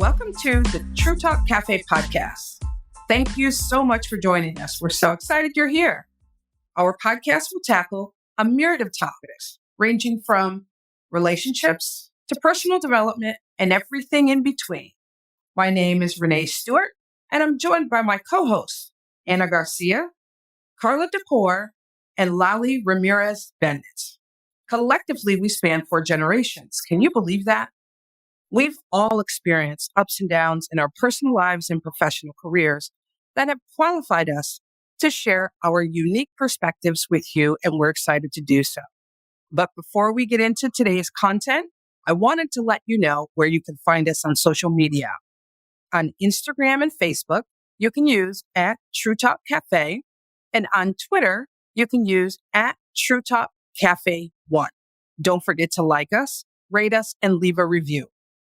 Welcome to the True Talk Cafe podcast. Thank you so much for joining us. We're so excited you're here. Our podcast will tackle a myriad of topics, ranging from relationships to personal development and everything in between. My name is Renee Stewart, and I'm joined by my co-hosts, Ana Garcia, Carla DeCore, and Lali Ramirez-Bennett. Collectively, we span 4 generations. Can you believe that? We've all experienced ups and downs in our personal lives and professional careers that have qualified us to share our unique perspectives with you, and we're excited to do so. But before we get into today's content, I wanted to let you know where you can find us on social media. On Instagram and Facebook, you can use @TrueTalkCafe, and on Twitter, you can use @TrueTalkCafe1. Don't forget to like us, rate us, and leave a review.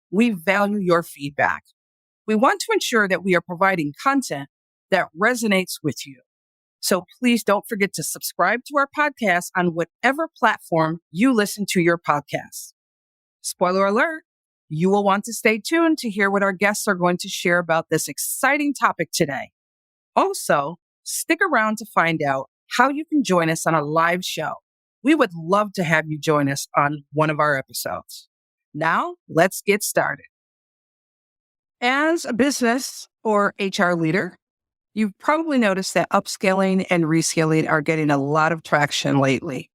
We value your feedback. We want to ensure that we are providing content that resonates with you. So please don't forget to subscribe to our podcast on whatever platform you listen to your podcasts. Spoiler alert, you will want to stay tuned to hear what our guests are going to share about this exciting topic today. Also, stick around to find out how you can join us on a live show. We would love to have you join us on one of our episodes. Now, let's get started. As a business or HR leader, you've probably noticed that upskilling and reskilling are getting a lot of traction lately.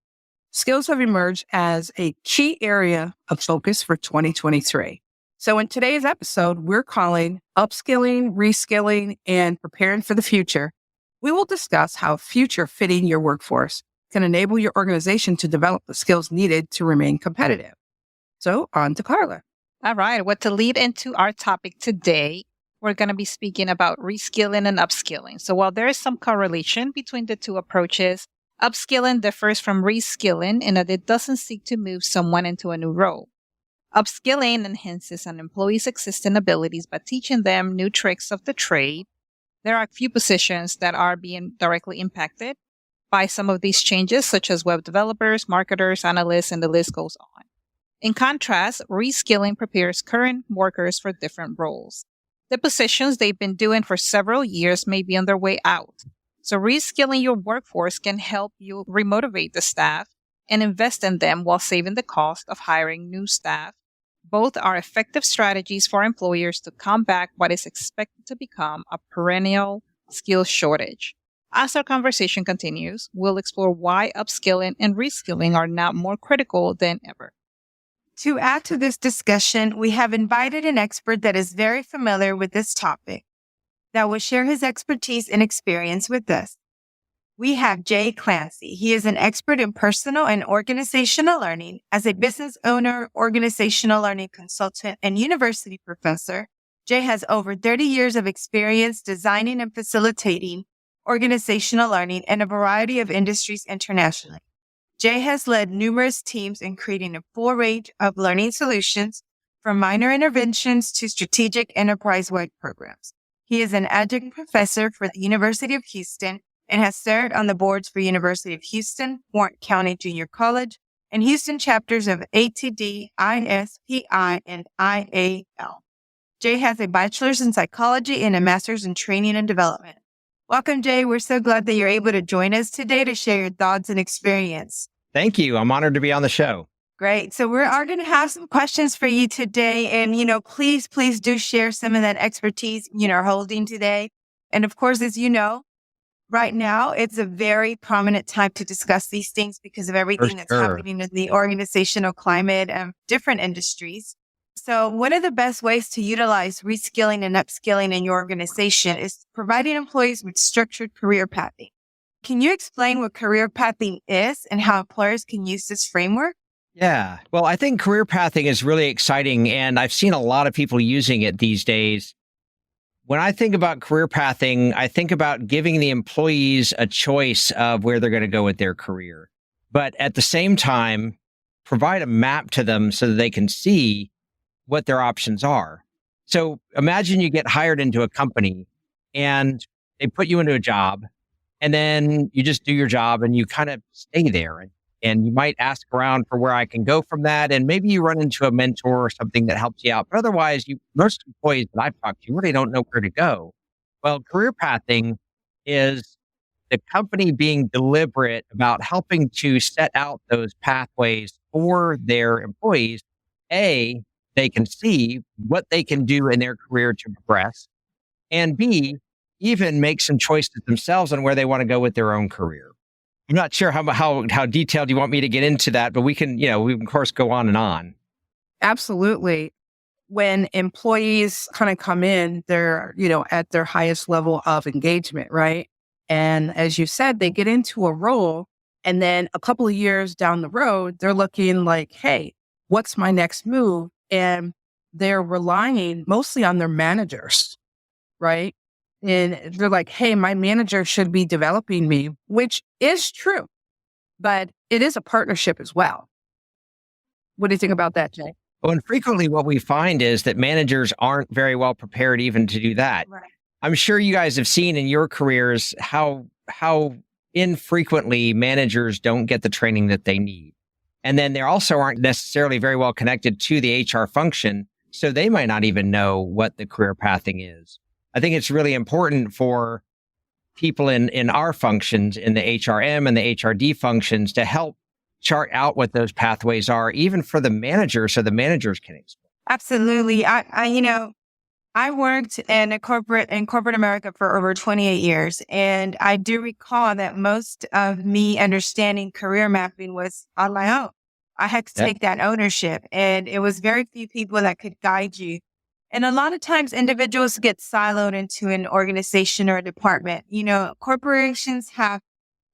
Skills have emerged as a key area of focus for 2023. So in today's episode, we're calling Upskilling, Reskilling, and Preparing for the Future. We will discuss how future fitting your workforce can enable your organization to develop the skills needed to remain competitive. So on to Carla. All right. Well, to lead into our topic today, we're going to be speaking about reskilling and upskilling. So while there is some correlation between the two approaches, upskilling differs from reskilling in that it doesn't seek to move someone into a new role. Upskilling enhances an employee's existing abilities by teaching them new tricks of the trade. There are a few positions that are being directly impacted by some of these changes, such as web developers, marketers, analysts, and the list goes on. In contrast, reskilling prepares current workers for different roles. The positions they've been doing for several years may be on their way out. So reskilling your workforce can help you remotivate the staff and invest in them while saving the cost of hiring new staff. Both are effective strategies for employers to combat what is expected to become a perennial skill shortage. As our conversation continues, we'll explore why upskilling and reskilling are now more critical than ever. To add to this discussion, we have invited an expert that is very familiar with this topic that will share his expertise and experience with us. We have Jay Clancy. He is an expert in personal and organizational learning. As a business owner, organizational learning consultant, and university professor, Jay has over 30 years of experience designing and facilitating organizational learning in a variety of industries internationally. Jay has led numerous teams in creating a full range of learning solutions, from minor interventions to strategic enterprise-wide programs. He is an adjunct professor for the University of Houston and has served on the boards for University of Houston, Warren County Junior College, and Houston chapters of ATD, ISPI, and IAL. Jay has a bachelor's in psychology and a master's in training and development. Welcome, Jay. We're so glad that you're able to join us today to share your thoughts and experience. Thank you. I'm honored to be on the show. Great. So we are going to have some questions for you today. And, please do share some of that expertise, holding today. And of course, as you know, right now, it's a very prominent time to discuss these things because of everything that's happening in the organizational climate of different industries. So one of the best ways to utilize reskilling and upskilling in your organization is providing employees with structured career pathing. Can you explain what career pathing is and how employers can use this framework? Yeah. Well, I think career pathing is really exciting, and I've seen a lot of people using it these days. When I think about career pathing, I think about giving the employees a choice of where they're going to go with their career, but at the same time, provide a map to them so that they can see what their options are. So imagine you get hired into a company and they put you into a job, and then you just do your job and you kind of stay there. And you might ask around for where I can go from that. And maybe you run into a mentor or something that helps you out. But otherwise, most employees that I've talked to really don't know where to go. Well, career pathing is the company being deliberate about helping to set out those pathways for their employees. A, they can see what they can do in their career to progress. And B, even make some choices themselves on where they want to go with their own career. I'm not sure how detailed you want me to get into that, but we can, we can, of course, go on and on. Absolutely. When employees kind of come in, they're, at their highest level of engagement, right? And as you said, they get into a role, and then a couple of years down the road, they're looking like, hey, what's my next move? And they're relying mostly on their managers, right? And they're like, hey, my manager should be developing me, which is true, but it is a partnership as well. What do you think about that, Jay? Well, and frequently what we find is that managers aren't very well prepared even to do that. Right. I'm sure you guys have seen in your careers how infrequently managers don't get the training that they need. And then they also aren't necessarily very well connected to the HR function, so they might not even know what the career pathing is. I think it's really important for people in our functions, in the HRM and the HRD functions, to help chart out what those pathways are, even for the manager, so the managers can explain. Absolutely. I worked in corporate America for over 28 years, and I do recall that most of me understanding career mapping was on my own. I had to take that ownership, and it was very few people that could guide you. And a lot of times individuals get siloed into an organization or a department. Corporations have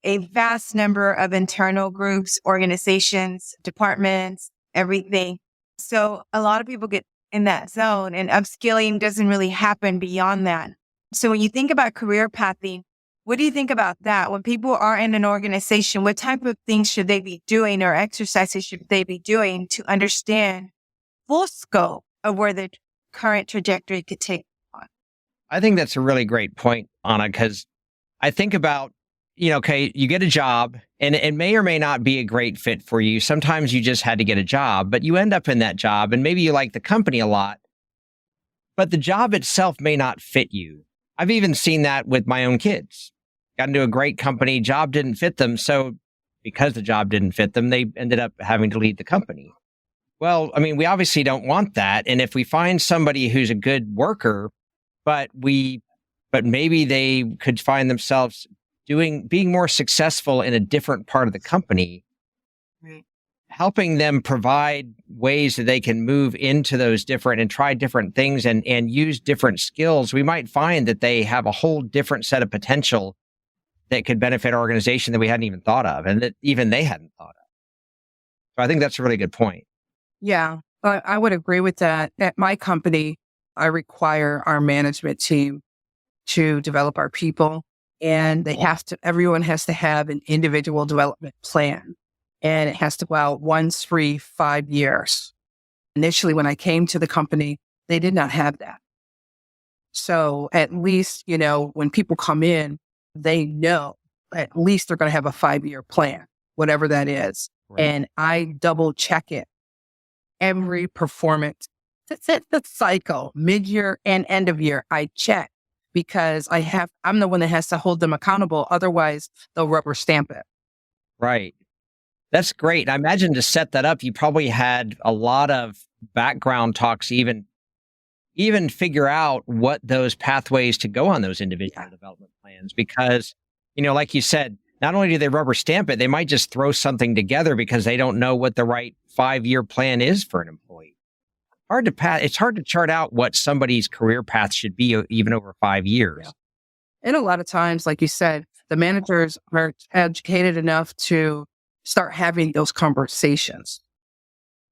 a vast number of internal groups, organizations, departments, everything. So a lot of people get in that zone, and upskilling doesn't really happen beyond that. So when you think about career pathing, what do you think about that? When people are in an organization, what type of things should they be doing or exercises should they be doing to understand full scope of where the current trajectory could take on? I think that's a really great point, Anna, because I think about, okay, you get a job and it may or may not be a great fit for you. Sometimes you just had to get a job, but you end up in that job and maybe you like the company a lot, but the job itself may not fit you. I've even seen that with my own kids. Got into a great company, job didn't fit them. So because the job didn't fit them, they ended up having to leave the company. Well, I mean, we obviously don't want that. And if we find somebody who's a good worker, but maybe they could find themselves being more successful in a different part of the company, Right. Helping them provide ways that they can move into those different and try different things and use different skills, we might find that they have a whole different set of potential that could benefit our organization that we hadn't even thought of and that even they hadn't thought of. So I think that's a really good point. Yeah, I would agree with that. At my company, I require our management team to develop our people, and everyone has to have an individual development plan, and it has to go out once every 5 years. Initially, when I came to the company, they did not have that. So at least, when people come in, they know at least they're going to have a 5-year plan, whatever that is. Right. And I double check it every performance the cycle, mid-year and end of year. I check because I'm the one that has to hold them accountable. Otherwise, they'll rubber stamp it. Right. That's great. I imagine to set that up, you probably had a lot of background talks, even figure out what those pathways to go on those individual development plans. Because, like you said, not only do they rubber stamp it, they might just throw something together because they don't know what the right 5-year plan is for an employee. It's hard to chart out what somebody's career path should be even over 5 years. Yeah. And a lot of times, like you said, the managers are educated enough to start having those conversations.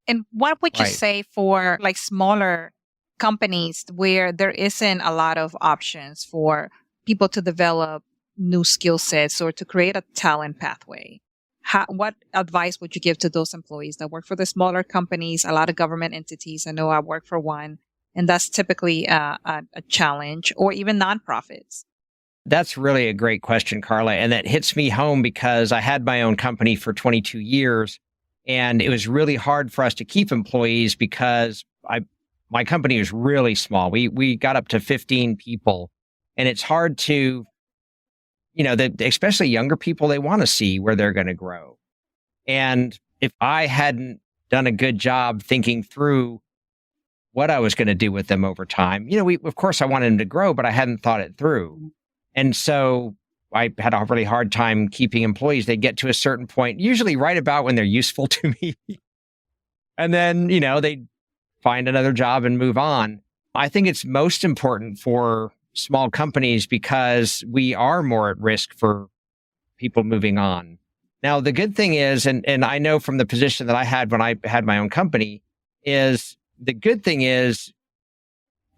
And what would you say for like smaller companies where there isn't a lot of options for people to develop new skill sets or to create a talent pathway? What advice would you give to those employees that work for the smaller companies, a lot of government entities? I know I work for one, and that's typically a challenge, or even nonprofits. That's really a great question, Carla. And that hits me home because I had my own company for 22 years. And it was really hard for us to keep employees because my company was really small. We got up to 15 people. And it's hard to, especially younger people, they want to see where they're going to grow. And if I hadn't done a good job thinking through what I was going to do with them over time, of course I wanted them to grow, but I hadn't thought it through. And so I had a really hard time keeping employees. They get to a certain point, usually right about when they're useful to me. And then, they find another job and move on. I think it's most important for small companies because we are more at risk for people moving on. Now, the good thing is, and I know from the position that I had when I had my own company, is the good thing is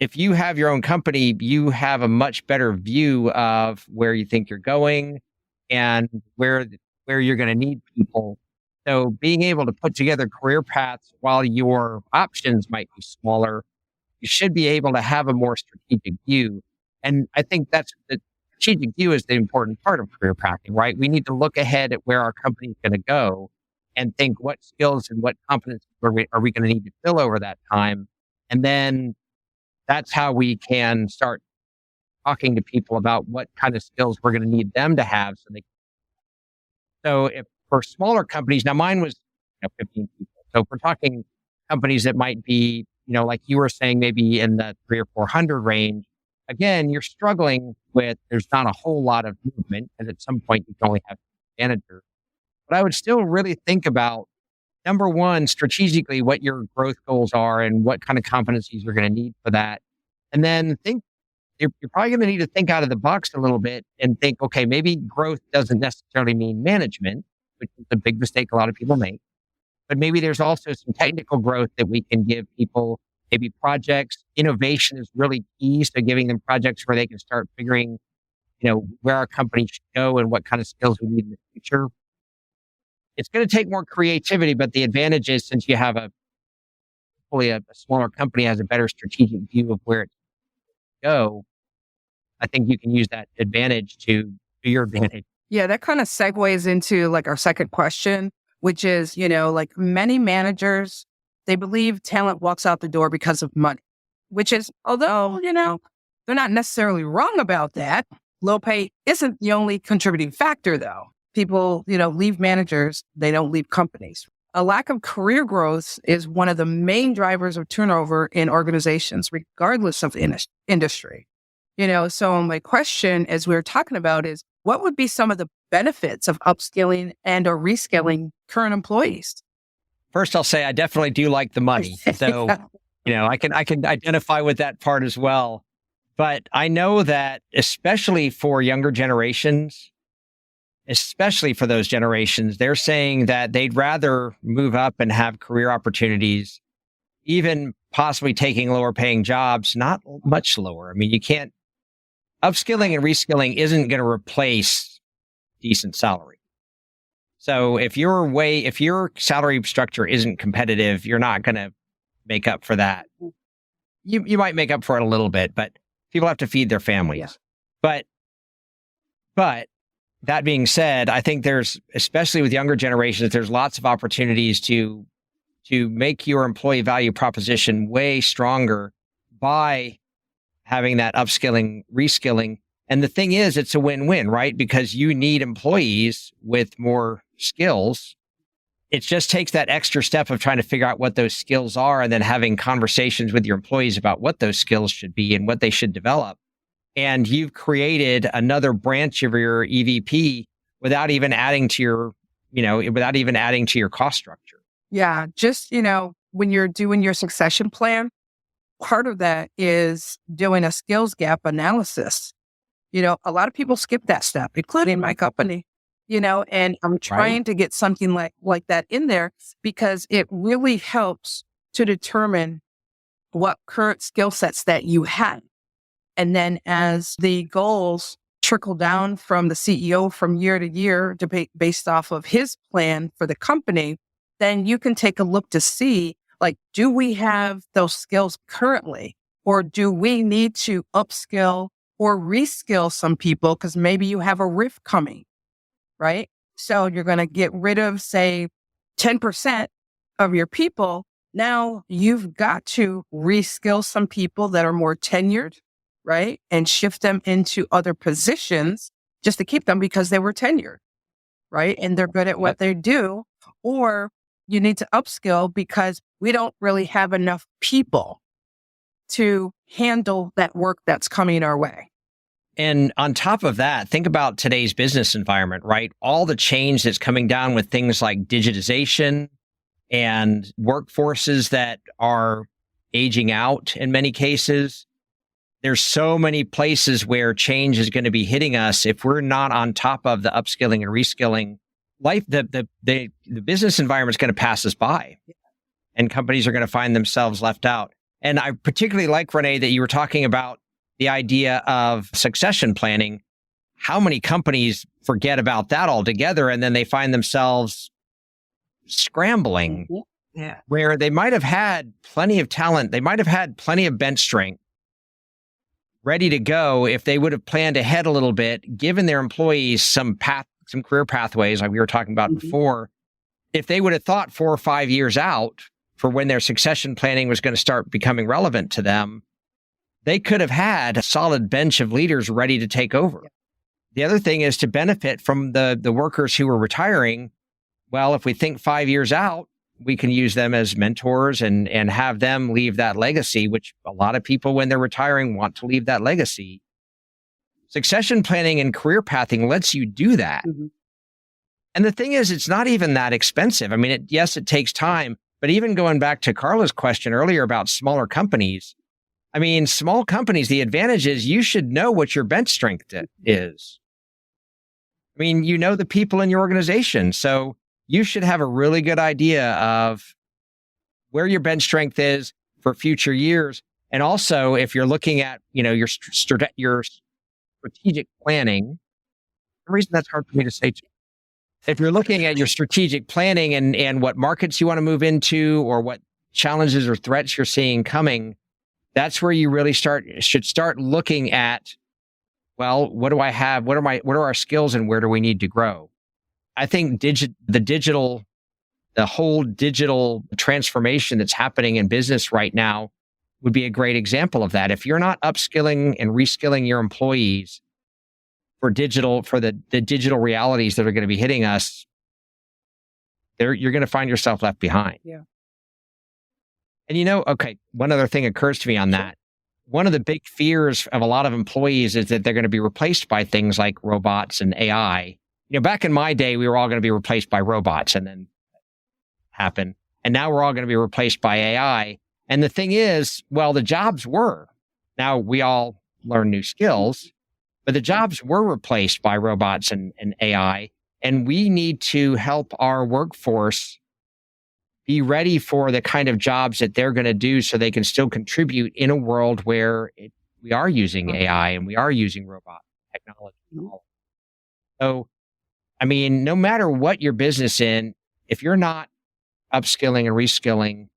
if you have your own company, you have a much better view of where you think you're going and where you're going to need people. So being able to put together career paths while your options might be smaller, you should be able to have a more strategic view. And I think that's the strategic view is the important part of career pathing, right? We need to look ahead at where our company is going to go and think what skills and what competencies are we going to need to fill over that time. And then that's how we can start talking to people about what kind of skills we're going to need them to have. So if for smaller companies, now mine was 15 people. So if we're talking companies that might be, like you were saying, maybe in the 300 or 400 range, again, you're struggling with, there's not a whole lot of movement because at some point you can only have managers. But I would still really think about, number one, strategically, what your growth goals are and what kind of competencies you're going to need for that. And then you're probably going to need to think out of the box a little bit and think, okay, maybe growth doesn't necessarily mean management, which is a big mistake a lot of people make. But maybe there's also some technical growth that we can give people, maybe projects. Innovation is really key. So giving them projects where they can start figuring, where our company should go and what kind of skills we need in the future. It's going to take more creativity, but the advantage is since you have hopefully a smaller company has a better strategic view of where it go, I think you can use that advantage to your advantage. Yeah, that kind of segues into like our second question, which is, like many managers, they believe talent walks out the door because of money, which is, although, they're not necessarily wrong about that. Low pay isn't the only contributing factor, though. People, leave managers, they don't leave companies. A lack of career growth is one of the main drivers of turnover in organizations, regardless of industry. So my question, as we were talking about, is what would be some of the benefits of upskilling and or reskilling current employees? First, I'll say I definitely do like the money. So, I can identify with that part as well. But I know that especially for younger generations, especially for those generations, they're saying that they'd rather move up and have career opportunities, even possibly taking lower paying jobs, not much lower. I mean, upskilling and reskilling isn't going to replace decent salary. So if your salary structure isn't competitive, you're not going to make up for that. You might make up for it a little bit, but people have to feed their families. Yeah. But that being said, I think there's, especially with younger generations, there's lots of opportunities to make your employee value proposition way stronger by having that upskilling, reskilling. And the thing is, it's a win-win, right? Because you need employees with more skills. It just takes that extra step of trying to figure out what those skills are and then having conversations with your employees about what those skills should be and what they should develop. And you've created another branch of your EVP without even adding to your cost structure. Yeah. Just, when you're doing your succession plan, part of that is doing a skills gap analysis. A lot of people skip that step, including my company, and I'm trying to get something like that in there because it really helps to determine what current skill sets that you have. And then as the goals trickle down from the CEO from year to year, based off of his plan for the company, then you can take a look to see, do we have those skills currently? Or do we need to upskill or reskill some people because maybe you have a riff coming, right? So you're going to get rid of, say, 10% of your people. Now you've got to reskill some people that are more tenured, right? And shift them into other positions just to keep them because they were tenured, right? And they're good at what they do. Or you need to upskill because we don't really have enough people to handle that work that's coming our way. And on top of that, think about today's business environment, right? All the change that's coming down with things like digitization and workforces that are aging out in many cases. There's so many places where change is going to be hitting us if we're not on top of the upskilling and reskilling. The business environment is going to pass us by, and companies are going to find themselves left out. And I particularly like, Renee, that you were talking about the idea of succession planning. How many companies forget about that altogether, and then they find themselves scrambling where they might have had plenty of talent. They might have had plenty of bench strength ready to go if they would have planned ahead a little bit, given their employees some career pathways like we were talking about before. If they would have thought 4 or 5 years out for when their succession planning was going to start becoming relevant to them, they could have had a solid bench of leaders ready to take over. The other thing is to benefit from the workers who are retiring. Well, if we think 5 years out, we can use them as mentors and have them leave that legacy, which a lot of people, when they're retiring, want to leave that legacy. Succession planning and career pathing lets you do that. And the thing is, it's not even that expensive. I mean, yes, it takes time, but even going back to Carla's question earlier about smaller companies, I mean, small companies, the advantage is you should know what your bench strength is. I mean, you know the people in your organization. So you should have a really good idea of where your bench strength is for future years. And also, if you're looking at, your strategic planning, the reason that's hard for me to say, if you're looking at your strategic planning and what markets you want to move into or what challenges or threats you're seeing coming, that's where you really should start looking at, well, what do I have? What are our skills and where do we need to grow? I think the whole digital transformation that's happening in business right now would be a great example of that. If you're not upskilling and reskilling your employees for the digital realities that are going to be hitting us, you're going to find yourself left behind. Yeah. And okay, one other thing occurs to me on that. One of the big fears of a lot of employees is that they're going to be replaced by things like robots and AI. Back in my day, we were all going to be replaced by robots, and then happened. And now we're all going to be replaced by AI. And the thing is, well, the jobs were. Now we all learn new skills, but the jobs were replaced by robots and AI. And we need to help our workforce be ready for the kind of jobs that they're going to do so they can still contribute in a world where we are using AI and we are using robot technology. So, I mean, no matter what your business in, if you're not upskilling and reskilling,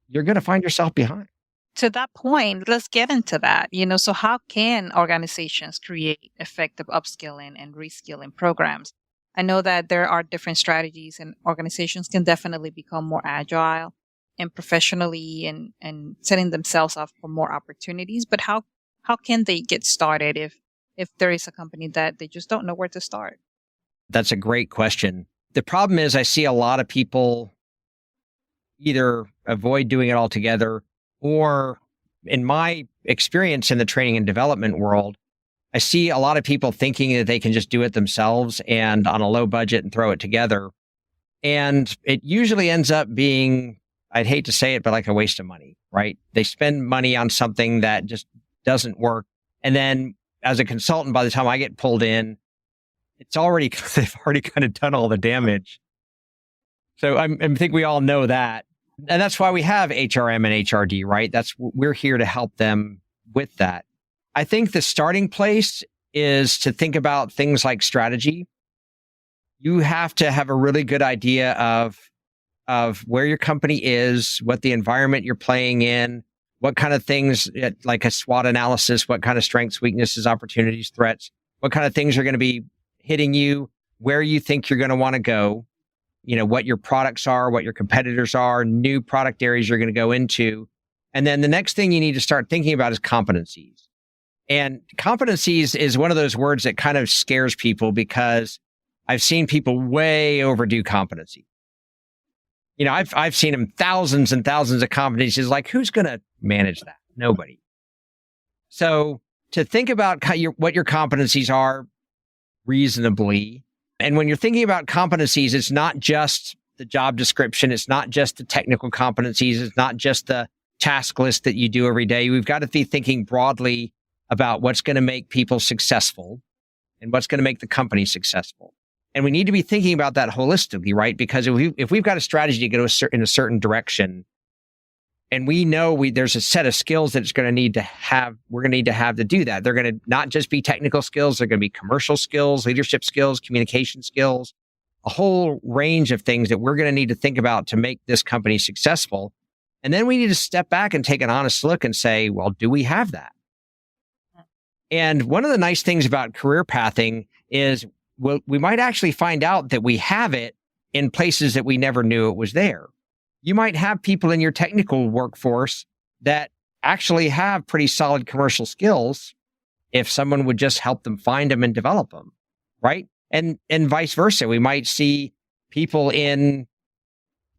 you're going to find yourself behind. To that point, let's get into that. So how can organizations create effective upskilling and reskilling programs? I know that there are different strategies and organizations can definitely become more agile and professionally and setting themselves up for more opportunities. But how can they get started if there is a company that they just don't know where to start? That's a great question. The problem is I see a lot of people either avoid doing it altogether, or in my experience in the training and development world, I see a lot of people thinking that they can just do it themselves and on a low budget and throw it together. And it usually ends up being, I'd hate to say it, but like a waste of money, right? They spend money on something that just doesn't work. And then as a consultant, by the time I get pulled in, they've already kind of done all the damage. So I think we all know that. And that's why we have HRM and HRD, right? We're here to help them with that. I think the starting place is to think about things like strategy. You have to have a really good idea of where your company is, what the environment you're playing in, what kind of things, like a SWOT analysis, what kind of strengths, weaknesses, opportunities, threats, what kind of things are going to be hitting you, where you think you're going to want to go, what your products are, what your competitors are, new product areas you're going to go into. And then the next thing you need to start thinking about is competencies. And competencies is one of those words that kind of scares people because I've seen people way overdo competency. I've seen them thousands and thousands of competencies. Like, who's going to manage that? Nobody. So to think about what your competencies are reasonably. And when you're thinking about competencies, it's not just the job description. It's not just the technical competencies. It's not just the task list that you do every day. We've got to be thinking broadly about what's going to make people successful and what's going to make the company successful. And we need to be thinking about that holistically, right? Because if we've got a strategy to go in a certain direction, and we know there's a set of skills that we're going to need to have to do that. They're going to not just be technical skills. They're going to be commercial skills, leadership skills, communication skills, a whole range of things that we're going to need to think about to make this company successful. And then we need to step back and take an honest look and say, well, do we have that? And one of the nice things about career pathing is we might actually find out that we have it in places that we never knew it was there. You might have people in your technical workforce that actually have pretty solid commercial skills if someone would just help them find them and develop them, right? And vice versa. We might see people in,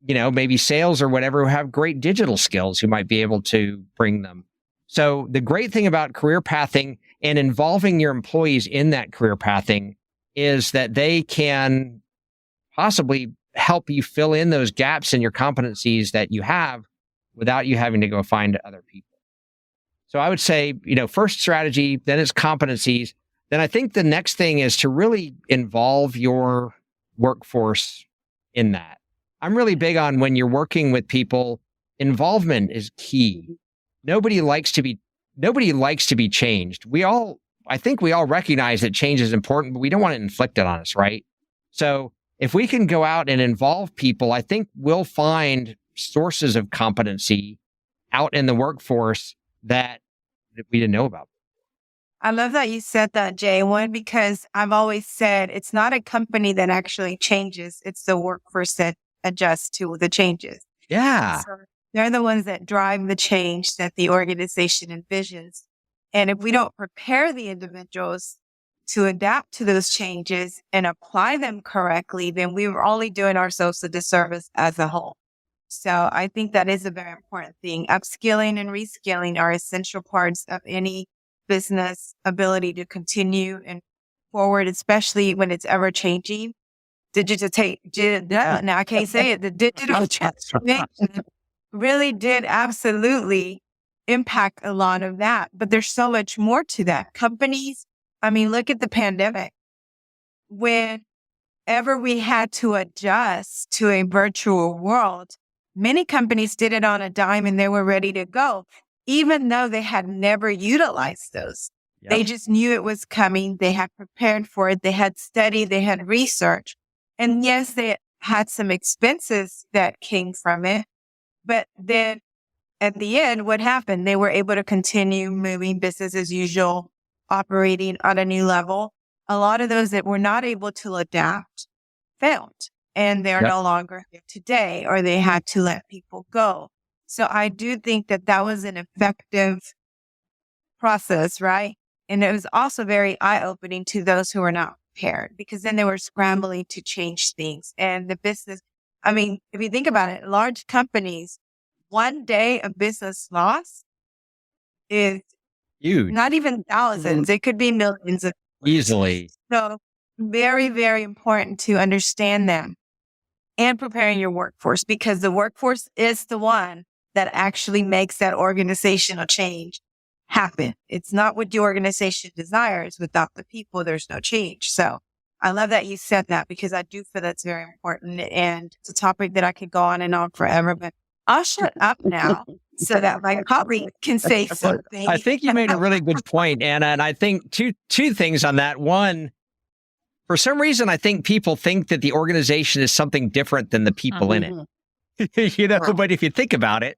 maybe sales or whatever who have great digital skills who might be able to bring them. So the great thing about career pathing and involving your employees in that career pathing is that they can possibly help you fill in those gaps in your competencies that you have without you having to go find other people. So I would say, first strategy, then it's competencies. Then I think the next thing is to really involve your workforce in that. I'm really big on when you're working with people, involvement is key. Nobody likes to be changed. I think we all recognize that change is important, but we don't want it inflicted on us, right? So if we can go out and involve people, I think we'll find sources of competency out in the workforce that we didn't know about. I love that you said that, Jay. One, because I've always said it's not a company that actually changes. It's the workforce that adjusts to the changes. Yeah. So they're the ones that drive the change that the organization envisions. And if we don't prepare the individuals to adapt to those changes and apply them correctly, then we were only doing ourselves a disservice as a whole. So I think that is a very important thing. Upskilling and reskilling are essential parts of any business ability to continue and forward, especially when it's ever changing. Now I can't say it. The digital transformation really did absolutely impact a lot of that. But there's so much more to that. Companies, look at the pandemic. Whenever we had to adjust to a virtual world, many companies did it on a dime and they were ready to go, even though they had never utilized those. Yep. They just knew it was coming. They had prepared for it. They had studied. They had research. And yes, they had some expenses that came from it. But then at the end, what happened? They were able to continue moving business as usual, operating on a new level. A lot of those that were not able to adapt failed, and they're no longer here today, or they had to let people go. So I do think that was an effective process, right? And it was also very eye-opening to those who were not prepared, because then they were scrambling to change things. And the business, if you think about it, large companies, one day of business loss is huge. Not even thousands. It could be millions of easily. So very, very important to understand them and preparing your workforce, because the workforce is the one that actually makes that organizational change happen. It's not what the organization desires. Without the people, there's no change. So I love that you said that, because I do feel that's very important. And it's a topic that I could go on and on forever, but I'll shut up now so that my colleague can say something. I think you made a really good point, Anna. And I think two things on that. One, for some reason, I think people think that the organization is something different than the people in it. But if you think about it,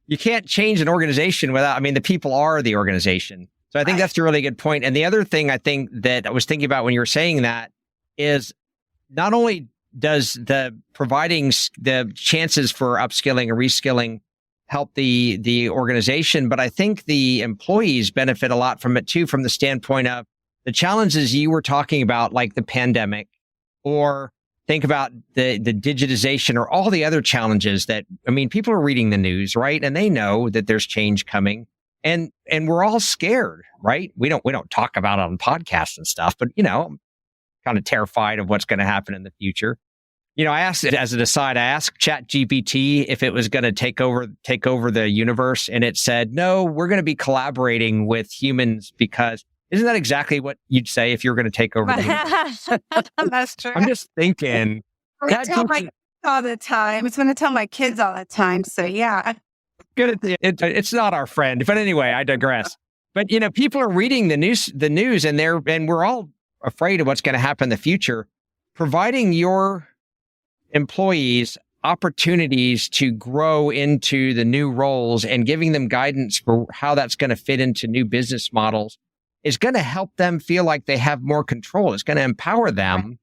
you can't change an organization without, I mean, the people are the organization. So I think that's a really good point. And the other thing I think that I was thinking about when you were saying that is not only does the providing the chances for upskilling and reskilling help the organization, but I think the employees benefit a lot from it too, from the standpoint of the challenges you were talking about, like the pandemic, or think about the digitization or all the other challenges that, I mean, people are reading the news, right? And they know that there's change coming, and we're all scared, right? We don't talk about it on podcasts and stuff, but I'm kind of terrified of what's going to happen in the future. I asked it as an aside, I asked ChatGPT if it was going to take over the universe. And it said, no, we're going to be collaborating with humans, because isn't that exactly what you'd say if you were going to take over the universe? That's true. I'm just thinking. I tell my kids all the time. It's going to tell my kids all the time. So yeah. It's not our friend. But anyway, I digress. But, people are reading the news and we're all afraid of what's going to happen in the future. Providing your employees opportunities to grow into the new roles and giving them guidance for how that's going to fit into new business models is going to help them feel like they have more control. It's going to empower them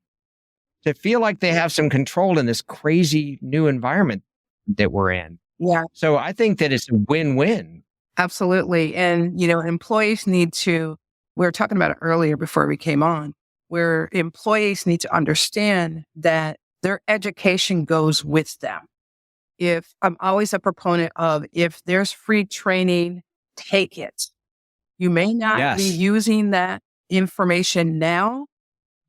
to feel like they have some control in this crazy new environment that we're in. Yeah, So I think that it's a win-win. absolutely. And, employees need to, we were talking about it earlier before we came on, where employees need to understand that their education goes with them. If I'm always a proponent of, if there's free training, take it. You may not be Yes. using that information now,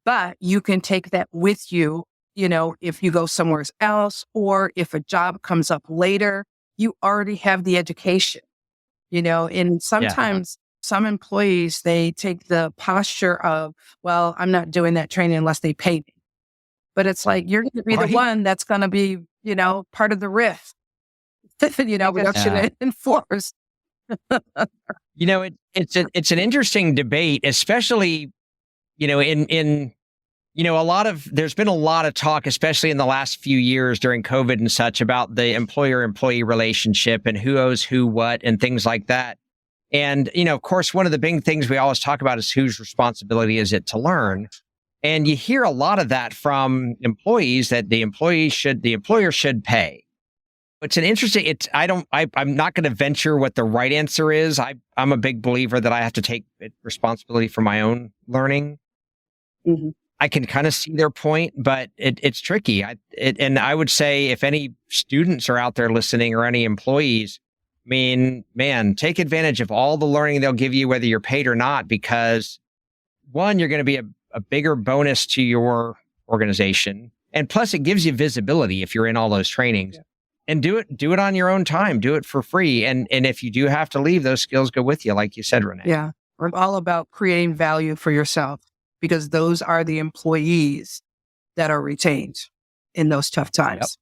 but you can take that with you, if you go somewhere else, or if a job comes up later, you already have the education, and sometimes some employees, they take the posture of, well, I'm not doing that training unless they pay me. But it's like, you're going to be Right. the one that's going to be, part of the risk, reduction Yeah. in force. It's an interesting debate, especially, in there's been a lot of talk, especially in the last few years during COVID and such, about the employer-employee relationship and who owes who what and things like that. And, of course, one of the big things we always talk about is whose responsibility is it to learn. And you hear a lot of that from employees, that the employer should pay. It's an interesting, I'm not going to venture what the right answer is. I'm a big believer that I have to take responsibility for my own learning. Mhm. I can kind of see their point, but it's tricky. And I would say, if any students are out there listening, or any employees, I mean, man, take advantage of all the learning they'll give you, whether you're paid or not, because one, you're going to be a bigger bonus to your organization. And plus, it gives you visibility if you're in all those trainings. Yeah. And do it on your own time. Do it for free. And if you do have to leave, those skills go with you, like you said, Renee. Yeah. We're all about creating value for yourself, because those are the employees that are retained in those tough times.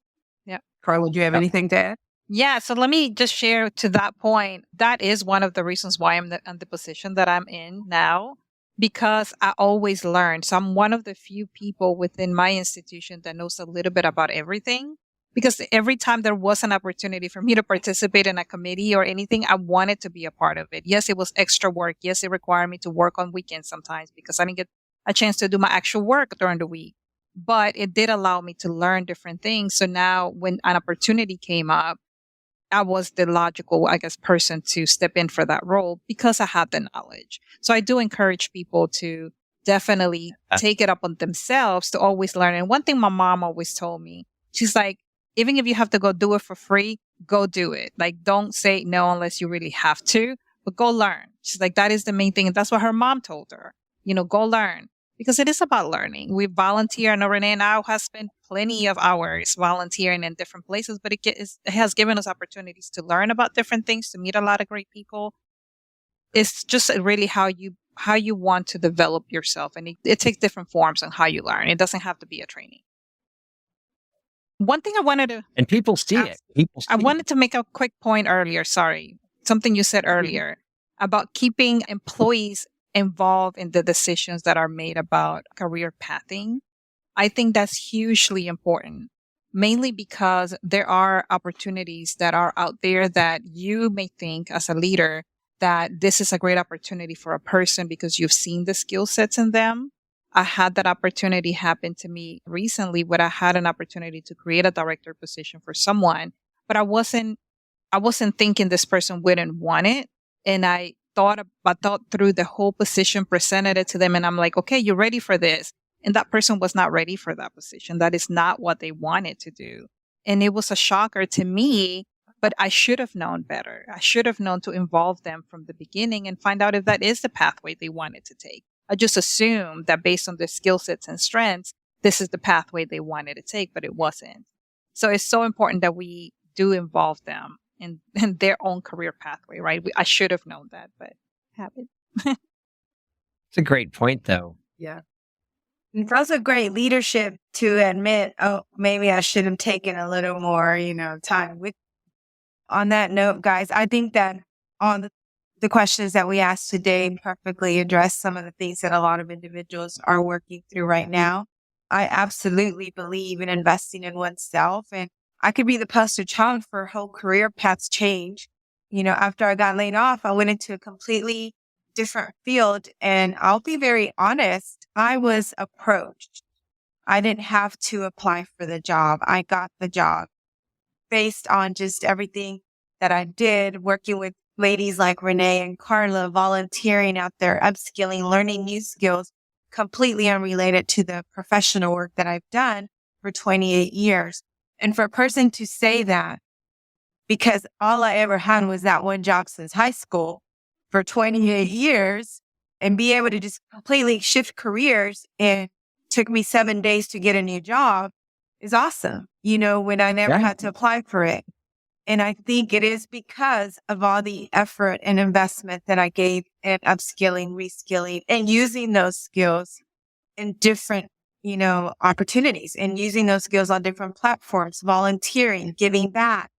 Yep. Carla, do you have Yep. anything to add? Yeah, so let me just share to that point. That is one of the reasons why I'm in the position that I'm in now, because I always learn. So I'm one of the few people within my institution that knows a little bit about everything, because every time there was an opportunity for me to participate in a committee or anything, I wanted to be a part of it. Yes, it was extra work. Yes, it required me to work on weekends sometimes because I didn't get a chance to do my actual work during the week. But it did allow me to learn different things. So now when an opportunity came up, I was the logical, person to step in for that role because I had the knowledge. So I do encourage people to definitely take it up on themselves to always learn. And one thing my mom always told me, she's like, even if you have to go do it for free, go do it. Like, don't say no unless you really have to, but go learn. She's like, that is the main thing. And that's what her mom told her, go learn. Because it is about learning. We volunteer. I know Renee now has spent plenty of hours volunteering in different places, but it has given us opportunities to learn about different things, to meet a lot of great people. It's just really how you want to develop yourself. And it takes different forms on how you learn. It doesn't have to be a training. One thing I wanted to... And people see it. I wanted to make a quick point earlier. Sorry. Something you said earlier about keeping employees involved in the decisions that are made about career pathing. I think that's hugely important, mainly because there are opportunities that are out there that you may think as a leader that this is a great opportunity for a person because you've seen the skill sets in them. I had that opportunity happen to me recently where I had an opportunity to create a director position for someone, but I wasn't thinking this person wouldn't want it. And I thought through the whole position, presented it to them, and I'm like, okay, you're ready for this. And that person was not ready for that position. That is not what they wanted to do. And it was a shocker to me, but I should have known better. I should have known to involve them from the beginning and find out if that is the pathway they wanted to take. I just assumed that based on their skill sets and strengths, this is the pathway they wanted to take, but it wasn't. So it's so important that we do involve them in their own career pathway, right? I should have known that, but haven't. It's a great point, though. Yeah. It's also great leadership to admit, oh, maybe I should have taken a little more, time with. On that note, guys, I think that all the questions that we asked today perfectly address some of the things that a lot of individuals are working through right now. I absolutely believe in investing in oneself, and I could be the poster child for whole career paths change. After I got laid off, I went into a completely different field, and I'll be very honest, I was approached. I didn't have to apply for the job. I got the job based on just everything that I did, working with ladies like Renee and Carla, volunteering out there, upskilling, learning new skills, completely unrelated to the professional work that I've done for 28 years. And for a person to say that, because all I ever had was that one job since high school for 28 years, and be able to just completely shift careers, and took me 7 days to get a new job, is awesome, when I never had to apply for it. And I think it is because of all the effort and investment that I gave in upskilling, reskilling, and using those skills in different, opportunities, and using those skills on different platforms, volunteering, giving back,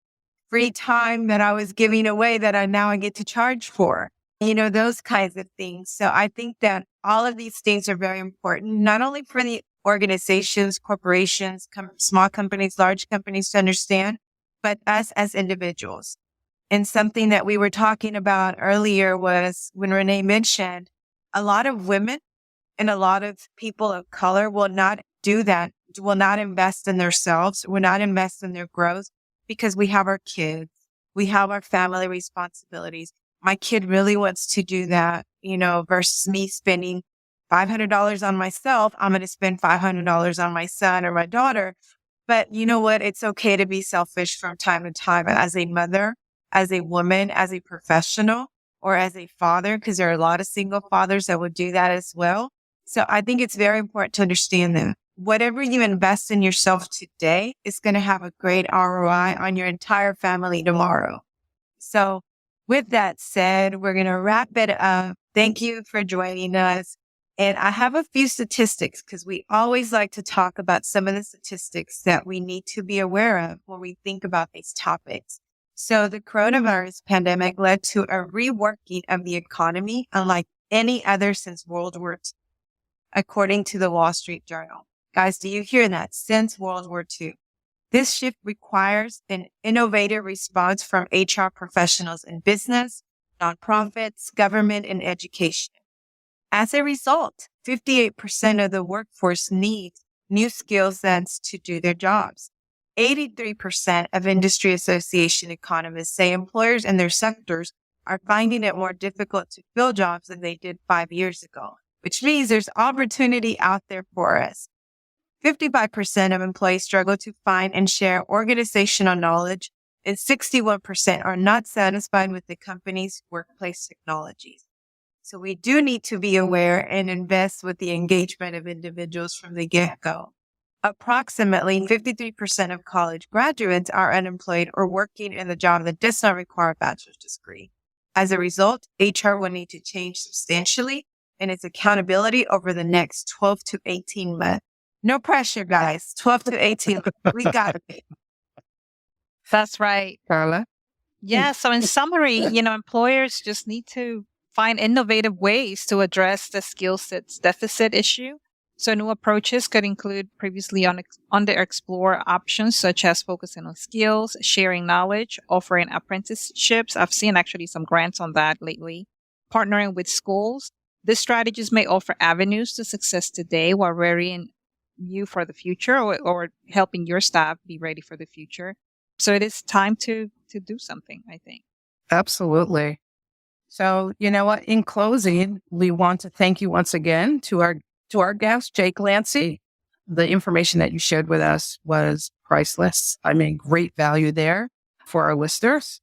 free time that I was giving away that I get to charge for, those kinds of things. So I think that all of these things are very important, not only for the organizations, corporations, small companies, large companies to understand, but us as individuals. And something that we were talking about earlier was when Renee mentioned a lot of women and a lot of people of color will not do that, will not invest in themselves, will not invest in their growth because we have our kids, we have our family responsibilities. My kid really wants to do that, versus me spending $500 on myself. I'm going to spend $500 on my son or my daughter. But you know what? It's okay to be selfish from time to time as a mother, as a woman, as a professional, or as a father, because there are a lot of single fathers that would do that as well. So I think it's very important to understand that whatever you invest in yourself today is going to have a great ROI on your entire family tomorrow. So with that said, we're going to wrap it up. Thank you for joining us. And I have a few statistics because we always like to talk about some of the statistics that we need to be aware of when we think about these topics. So the coronavirus pandemic led to a reworking of the economy unlike any other since World War II, according to the Wall Street Journal. Guys, do you hear that? Since World War II. This shift requires an innovative response from HR professionals in business, nonprofits, government, and education. As a result, 58% of the workforce needs new skill sets to do their jobs. 83% of industry association economists say employers in their sectors are finding it more difficult to fill jobs than they did 5 years ago, which means there's opportunity out there for us. 55% of employees struggle to find and share organizational knowledge, and 61% are not satisfied with the company's workplace technologies. So we do need to be aware and invest with the engagement of individuals from the get-go. Approximately 53% of college graduates are unemployed or working in a job that does not require a bachelor's degree. As a result, HR will need to change substantially in its accountability over the next 12 to 18 months. No pressure, guys. 12 to 18. We got it. That's right. Carla? Yeah. So in summary, employers just need to find innovative ways to address the skill sets deficit issue. So new approaches could include previously under-explored options, such as focusing on skills, sharing knowledge, offering apprenticeships. I've seen actually some grants on that lately. Partnering with schools. These strategies may offer avenues to success today while readying you for the future, or helping your staff be ready for the future. So it is time to do something, I think. Absolutely. So, you know what? In closing, we want to thank you once again to our guest, Jay Clancy. The information that you shared with us was priceless. I mean, great value there for our listeners.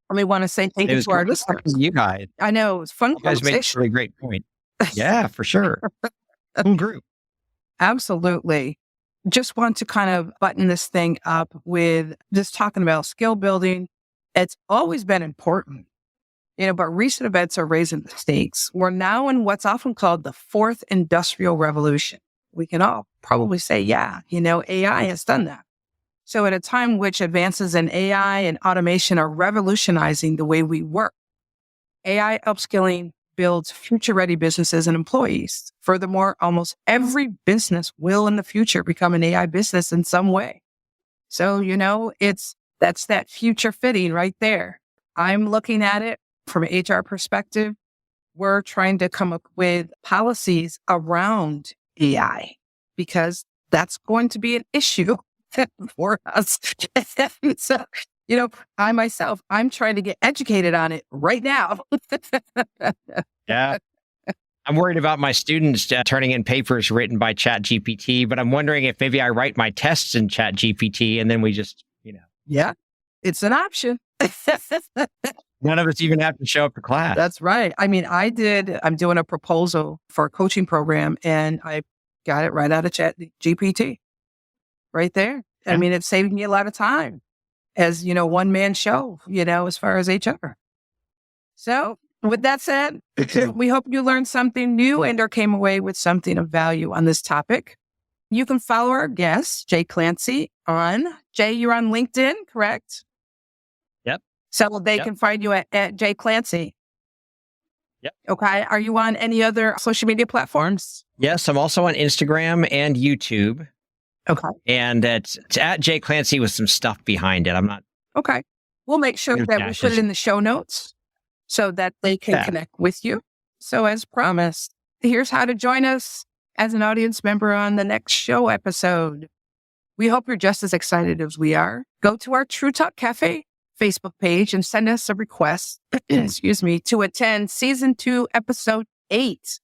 And we want to say thank you to our listeners. You guys. I know, it's fun. You guys made a really great point. Yeah, for sure. Cool group. Absolutely. Just want to kind of button this thing up with just talking about skill building. It's always been important, but recent events are raising the stakes. We're now in what's often called the fourth industrial revolution. We can all probably say, yeah, AI has done that. So at a time which advances in AI and automation are revolutionizing the way we work, AI upskilling builds future-ready businesses and employees. Furthermore, almost every business will in the future become an AI business in some way. So, that's that future fitting right there. I'm looking at it from an HR perspective. We're trying to come up with policies around AI because that's going to be an issue for us. So, I myself, I'm trying to get educated on it right now. Yeah. I'm worried about my students turning in papers written by ChatGPT, but I'm wondering if maybe I write my tests in ChatGPT and then we just, Yeah, it's an option. None of us even have to show up to class. That's right. I mean, I'm doing a proposal for a coaching program and I got it right out of ChatGPT right there. Yeah. I mean, it's saving me a lot of time as, one man show, as far as HR. So with that said, we hope you learned something new and or came away with something of value on this topic. You can follow our guest, Jay Clancy, Jay, you're on LinkedIn, correct? Yep. So they can find you at Jay Clancy. Yep. Okay. Are you on any other social media platforms? Yes, I'm also on Instagram and YouTube. Okay. And it's at Jay Clancy with some stuff behind it. I'm not. Okay. We'll make sure that we put it in the show notes so that they can connect with you. So as promised, here's how to join us as an audience member on the next show episode. We hope you're just as excited as we are. Go to our True Talk Cafe Facebook page and send us a request, to attend season 2, episode 8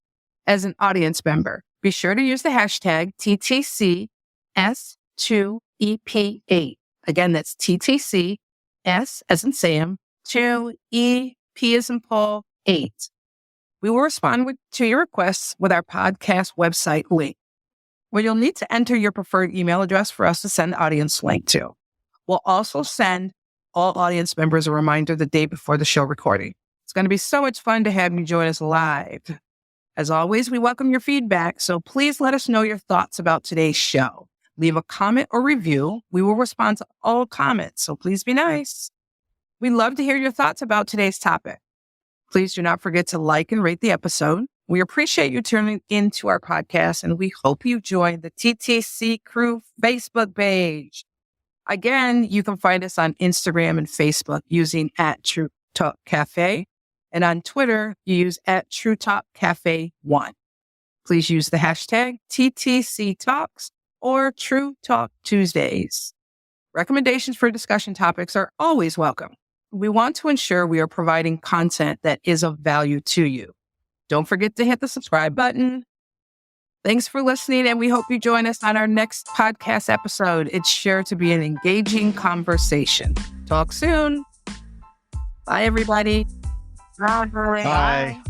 as an audience member. Be sure to use the hashtag TTCS2EP8. Again, that's TTC, S as in Sam, 2EP as in Paul, 8. We will respond to your requests with our podcast website link, where you'll need to enter your preferred email address for us to send the audience link to. We'll also send all audience members a reminder the day before the show recording. It's going to be so much fun to have you join us live. As always, we welcome your feedback, so please let us know your thoughts about today's show. Leave a comment or review. We will respond to all comments, so please be nice. We'd love to hear your thoughts about today's topic. Please do not forget to like and rate the episode. We appreciate you tuning into our podcast, and we hope you join the TTC Crew Facebook page. Again, you can find us on Instagram and Facebook using @TrueTalkCafe, and on Twitter, you use @TrueTalkCafe1. Please use the hashtag TTC Talks or True Talk Tuesdays. Recommendations for discussion topics are always welcome. We want to ensure we are providing content that is of value to you. Don't forget to hit the subscribe button. Thanks for listening, and we hope you join us on our next podcast episode. It's sure to be an engaging conversation. Talk soon. Bye, everybody. Bye.